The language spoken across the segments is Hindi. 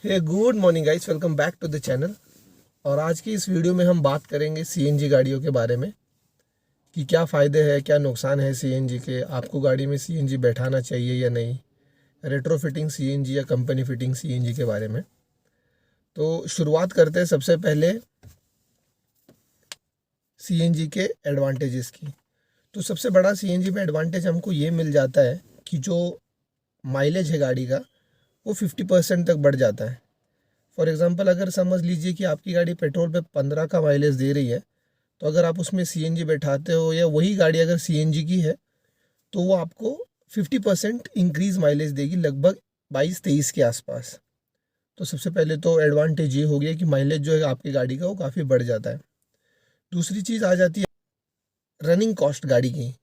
Hey good morning guys, welcome back to the channel. और आज की इस वीडियो में हम बात करेंगे सीएनजी गाड़ियों के बारे में कि क्या फ़ायदे हैं, क्या नुकसान है सीएनजी के, आपको गाड़ी में सीएनजी बैठाना चाहिए या नहीं, रेट्रो फिटिंग सीएनजी या कंपनी फिटिंग सीएनजी के बारे में। तो शुरुआत करते हैं सबसे पहले सीएनजी के एडवांटेजेस की। तो सबसे बड़ा सीएनजी में एडवांटेज हमको ये मिल जाता है कि जो माइलेज है गाड़ी का वो 50% तक बढ़ जाता है। फॉर एग्ज़ाम्पल अगर समझ लीजिए कि आपकी गाड़ी पेट्रोल पे 15 का माइलेज दे रही है, तो अगर आप उसमें सीएनजी बैठाते हो या वही गाड़ी अगर सीएनजी की है तो वो आपको 50% इंक्रीज़ माइलेज देगी, लगभग 22-23 के आसपास। तो सबसे पहले तो एडवांटेज ये हो गया कि माइलेज जो है आपकी गाड़ी का वो काफ़ी बढ़ जाता है। दूसरी चीज़ आ जाती है रनिंग कॉस्ट गाड़ी की,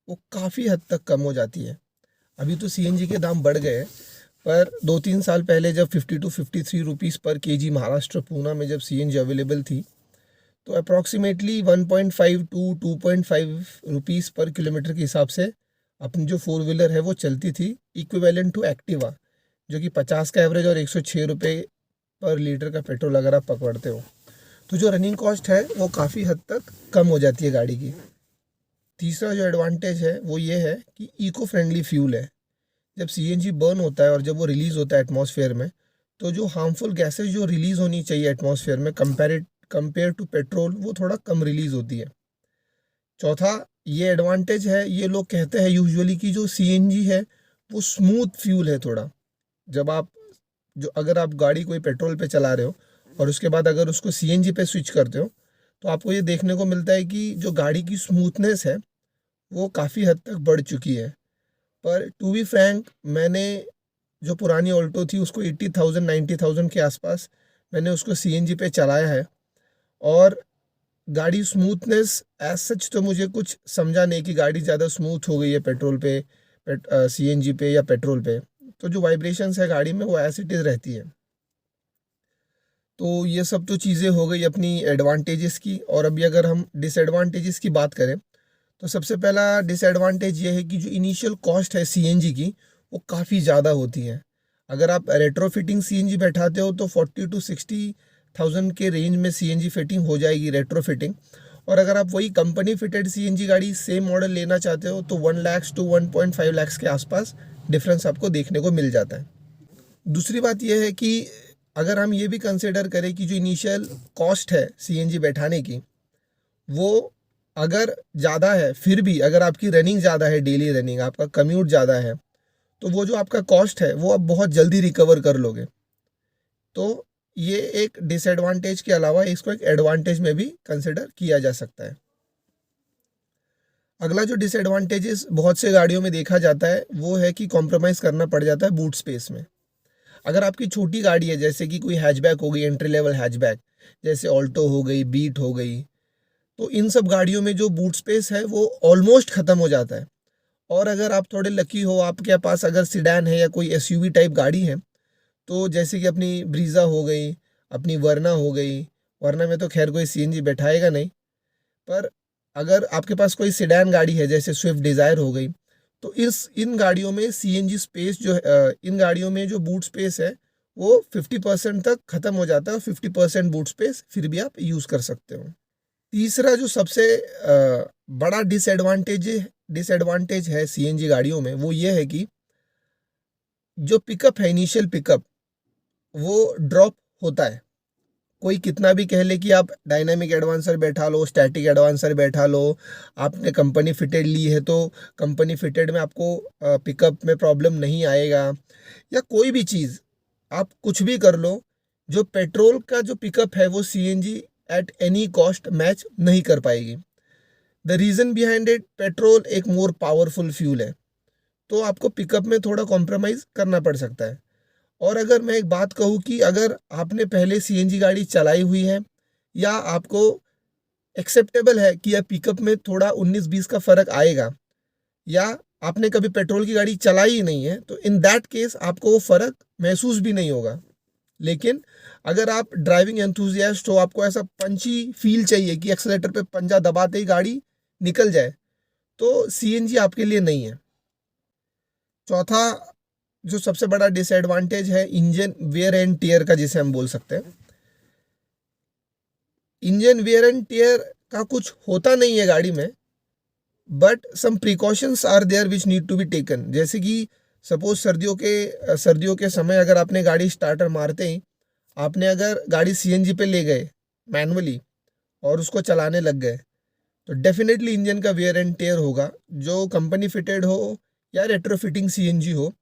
वो काफ़ी हद तक कम हो जाती है। अभी तो सीएनजी के दाम बढ़ गए हैं, पर 2-3 साल पहले जब 52-53 रुपीज़ पर केजी महाराष्ट्र पूना में जब सीएनजी अवेलेबल थी, तो अप्रॉक्सीमेटली 1.5 टू 2.5 रुपीज़ पर किलोमीटर के हिसाब से अपनी जो फोर व्हीलर है वो चलती थी, इक्विवेलेंट टू एक्टिवा, जो कि 50 का एवरेज और 106 रुपये पर लीटर का पेट्रोल अगर आप पकड़ते हो। तो जो रनिंग कॉस्ट है वो काफ़ी हद तक कम हो जाती है गाड़ी की। तीसरा जो एडवांटेज है वो ये है कि इको फ्रेंडली फ्यूल है। जब सीएनजी बर्न होता है और जब वो रिलीज़ होता है एटमॉस्फेयर में, तो जो हार्मफुल गैसेज जो रिलीज़ होनी चाहिए एटमॉस्फेयर में कंपेयर टू पेट्रोल, वो थोड़ा कम रिलीज़ होती है। चौथा ये एडवांटेज है, ये लोग कहते हैं यूजुअली कि जो सीएनजी है वो स्मूथ फ्यूल है थोड़ा। जब आप जो अगर आप गाड़ी कोई पेट्रोल पे चला रहे हो और उसके बाद अगर उसको सीएनजी पे स्विच करते हो, तो आपको ये देखने को मिलता है कि जो गाड़ी की स्मूथनेस है वो काफ़ी हद तक बढ़ चुकी है। पर टू बी फ्रैंक, मैंने जो पुरानी ऑल्टो थी उसको 80,000-90,000 के आसपास मैंने उसको सीएनजी पे चलाया है, और गाड़ी स्मूथनेस एज सच तो मुझे कुछ समझा नहीं कि गाड़ी ज़्यादा स्मूथ हो गई है पेट्रोल पे, सीएनजी पे या पेट्रोल पे। तो जो वाइब्रेशंस है गाड़ी में वो एज इट इज़ रहती है। तो ये सब तो चीज़ें हो गई अपनी एडवांटेजेस की। और अभी अगर हम डिसएडवांटेजेस की बात करें, तो सबसे पहला डिसएडवांटेज ये है कि जो इनिशियल कॉस्ट है सीएनजी की वो काफ़ी ज़्यादा होती है। अगर आप रेट्रोफिटिंग सीएनजी बैठाते हो तो 40,000 to 60,000 के रेंज में सीएनजी फिटिंग हो जाएगी, रेट्रोफिटिंग। और अगर आप वही कंपनी फिटेड सीएनजी गाड़ी सेम मॉडल लेना चाहते हो तो 1 लाख to 1.5 लाख के आसपास डिफरेंस आपको देखने को मिल जाता है। दूसरी बात यह है कि अगर हम ये भी कंसिडर करें कि जो इनिशियल कॉस्ट है सीएनजी बैठाने की वो अगर ज़्यादा है, फिर भी अगर आपकी रनिंग ज़्यादा है, डेली रनिंग, आपका कम्यूट ज़्यादा है, तो वो जो आपका कॉस्ट है वो आप बहुत जल्दी रिकवर कर लोगे। तो ये एक डिसएडवांटेज के अलावा इसको एक एडवांटेज में भी कंसिडर किया जा सकता है। अगला जो डिसएडवांटेजेस बहुत से गाड़ियों में देखा जाता है वो है कि कॉम्प्रोमाइज़ करना पड़ जाता है बूट स्पेस में। अगर आपकी छोटी गाड़ी है, जैसे कि कोई हैचबैक हो गई, एंट्री लेवल हैचबैक, जैसे ऑल्टो हो गई, बीट हो गई, तो इन सब गाड़ियों में जो बूट स्पेस है वो ऑलमोस्ट ख़त्म हो जाता है। और अगर आप थोड़े लकी हो, आपके पास अगर सिडैन है या कोई एसयूवी टाइप गाड़ी है, तो जैसे कि अपनी ब्रीज़ा हो गई, अपनी वरना हो गई, वरना में तो खैर कोई सीएनजी बैठाएगा नहीं, पर अगर आपके पास कोई सिडैन गाड़ी है जैसे स्विफ्ट डिज़ायर हो गई, तो इन गाड़ियों में सीएनजी स्पेस जो है, इन गाड़ियों में जो बूट स्पेस है वो 50% तक ख़त्म हो जाता है, और 50% बूट स्पेस फिर भी आप यूज़ कर सकते हो। तीसरा जो सबसे बड़ा डिसएडवांटेज है सीएनजी गाड़ियों में वो ये है कि जो पिकअप है, इनिशियल पिकअप, वो ड्रॉप होता है। कोई कितना भी कह ले कि आप डायनामिक एडवांसर बैठा लो, स्टैटिक एडवांसर बैठा लो, आपने कंपनी फिटेड ली है तो कंपनी फिटेड में आपको पिकअप में प्रॉब्लम नहीं आएगा, या कोई भी चीज़ आप कुछ भी कर लो, जो पेट्रोल का जो पिकअप है वो CNG at any cost match नहीं कर पाएगी। The reason behind it, petrol एक मोर पावरफुल फ्यूल है, तो आपको पिकअप में थोड़ा कॉम्प्रोमाइज़ करना पड़ सकता है। और अगर मैं एक बात कहूँ कि अगर आपने पहले सीएनजी गाड़ी चलाई हुई है, या आपको एक्सेप्टेबल है कि यह पिकअप में थोड़ा 19-20 का फ़र्क आएगा, या आपने कभी पेट्रोल की गाड़ी चलाई ही नहीं है, तो इन दैट केस आपको वो फ़र्क महसूस भी नहीं होगा। लेकिन अगर आप ड्राइविंग एंथुजियास्ट हो, आपको ऐसा पंची फील चाहिए कि एक्सेलेरेटर पे पंजा दबाते ही गाड़ी निकल जाए, तो सीएनजी आपके लिए नहीं है। चौथा जो सबसे बड़ा डिसएडवांटेज है इंजन वेयर एंड टियर का, जिसे हम बोल सकते हैं। इंजन वेयर एंड टियर का कुछ होता नहीं है गाड़ी में, but some precautions are there which need to be taken. जैसे कि सपोज सर्दियों के समय अगर आपने गाड़ी स्टार्टर मारते ही आपने अगर गाड़ी सीएनजी पे ले गए मैनुअली और उसको चलाने लग गए, तो डेफिनेटली इंजन का वेयर एंड टेयर होगा। जो कंपनी फिटेड हो या रेट्रोफिटिंग सीएनजी हो,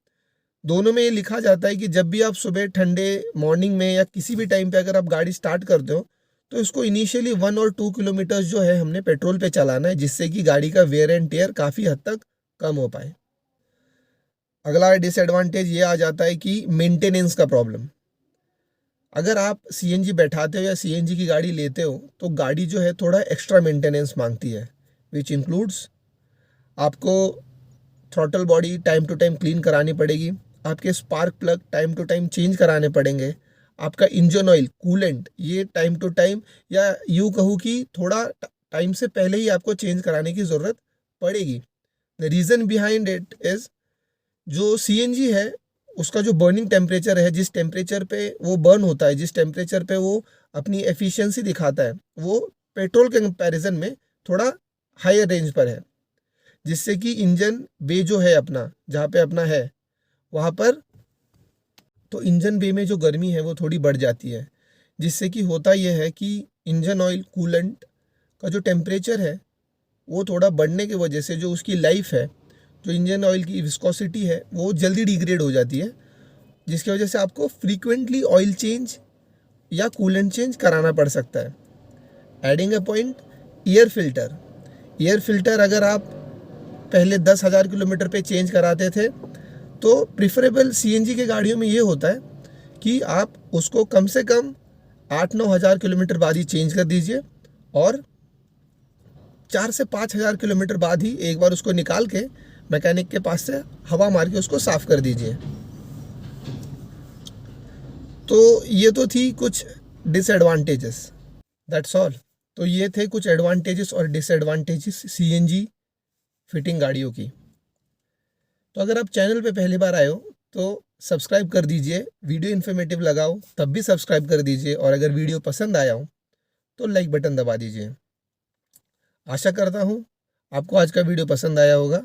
दोनों में ये लिखा जाता है कि जब भी आप सुबह ठंडे मॉर्निंग में या किसी भी टाइम पे अगर आप गाड़ी स्टार्ट करते हो, तो इसको इनिशियली 1 और 2 किलोमीटर्स जो है हमने पेट्रोल पे चलाना है, जिससे कि गाड़ी का वेयर एंड टेयर काफ़ी हद तक कम हो पाए। अगला डिसएडवांटेज ये आ जाता है कि मेंटेनेंस का प्रॉब्लम। अगर आप सीएनजी बैठाते हो या सीएनजी की गाड़ी लेते हो, तो गाड़ी जो है थोड़ा एक्स्ट्रा मेंटेनेंस मांगती है, विच इंक्लूड्स आपको throttle body time to time clean करानी पड़ेगी, आपके spark plug time to time change कराने पड़ेंगे, आपका इंजन ऑयल, कूलेंट ये टाइम टू टाइम, या यूँ कहूँ कि थोड़ा टाइम से पहले ही आपको चेंज कराने की ज़रूरत पड़ेगी। The reason behind it is, जो सीएनजी है उसका जो बर्निंग टेम्परेचर है, जिस टेम्परेचर पे वो बर्न होता है, जिस टेम्परेचर पे वो अपनी एफिशिएंसी दिखाता है, वो पेट्रोल के कंपैरिजन में थोड़ा हायर रेंज पर है, जिससे कि इंजन बे जो है अपना, जहाँ पे अपना है वहाँ पर, तो इंजन बे में जो गर्मी है वो थोड़ी बढ़ जाती है, जिससे कि होता यह है कि इंजन ऑयल कूलेंट का जो टेम्परेचर है वो थोड़ा बढ़ने की वजह से जो उसकी लाइफ है, जो इंजन ऑयल की विस्कोसिटी है, वो जल्दी डिग्रेड हो जाती है, जिसकी वजह से आपको फ्रीक्वेंटली ऑयल चेंज या कूलेंट चेंज कराना पड़ सकता है। Adding a point, air filter अगर आप पहले 10,000 किलोमीटर पे चेंज कराते थे, तो प्रिफरेबल सीएनजी के गाड़ियों में ये होता है कि आप उसको कम से कम 8-9 हज़ार किलोमीटर बाद ही चेंज कर दीजिए, और 4 से 5 हज़ार किलोमीटर बाद ही एक बार उसको निकाल के मैकेनिक के पास से हवा मार के उसको साफ़ कर दीजिए। तो ये तो थी कुछ डिसएडवांटेजेस, दैट्स ऑल। तो ये थे कुछ एडवांटेजेस और डिसएडवांटेजेस सीएनजी फिटिंग गाड़ियों की। तो अगर आप चैनल पे पहली बार आए हो तो सब्सक्राइब कर दीजिए, वीडियो इन्फॉर्मेटिव लगाओ तब भी सब्सक्राइब कर दीजिए, और अगर वीडियो पसंद आया हो तो लाइक बटन दबा दीजिए। आशा करता हूँ आपको आज का वीडियो पसंद आया होगा।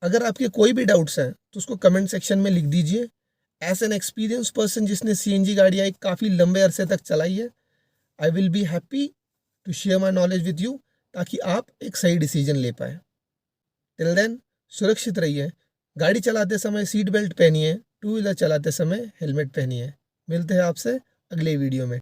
अगर आपके कोई भी डाउट्स हैं तो उसको कमेंट सेक्शन में लिख दीजिए। एज एन एक्सपीरियंस पर्सन जिसने सीएनजी गाड़ियाँ एक काफ़ी लंबे अरसे तक चलाई है, I will be happy to share my knowledge with you, ताकि आप एक सही डिसीजन ले पाए। टिल देन, सुरक्षित रहिए, गाड़ी चलाते समय सीट बेल्ट पहनिए, टू व्हीलर चलाते समय हेलमेट पहनिए। मिलते हैं आपसे अगले वीडियो में।